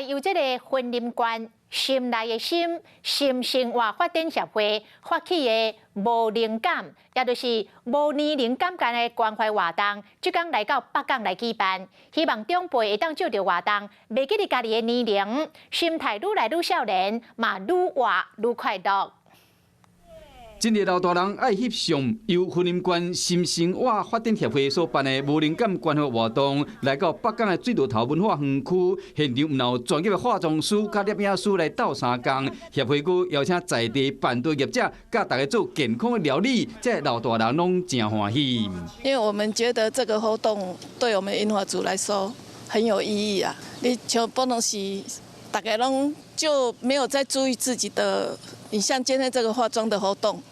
来由这个婚林关心内的心生活发展协会发起的无灵感，也就是无年灵感间的关怀活动，即天来到北港来举办，希望长辈会当借着活动，袂记哩家己的年龄，心态愈来愈少年，嘛愈活愈快乐。 今日老大人爱翕相，由婚林关新生活发展协会所办的无灵感关怀活动，来到北港的水路头文化园区，现场有专业的化妆师、甲摄影师来斗相共。协会佫邀请在地办桌业者，甲大家做健康的料理，这老大人拢真欢喜。因为我们觉得这个活动对我们银华族来说很有意义啊！你像不能是大家拢就没有在注意自己的，你像今天这个化妆的活动。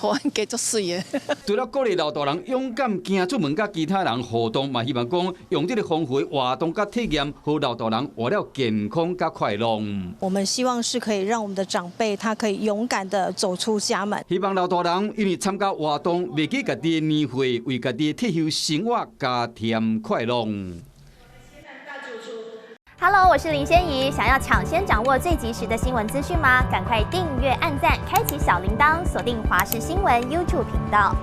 好，加足水的。除了鼓励老大人勇敢行出门，甲其他人互动，嘛希望讲用这个丰富的活动甲体验，让老大人活了健康甲快乐。我们希望是可以让我们的长辈，他可以勇敢的走出家门。希望老大人因为参加活动，袂记家己的年岁，为家己退休生活加添快乐。 Hello， 我是林仙怡。想要抢先掌握最及时的新闻资讯吗？赶快订阅、按赞、开启小铃铛，锁定华视新闻 YouTube 频道。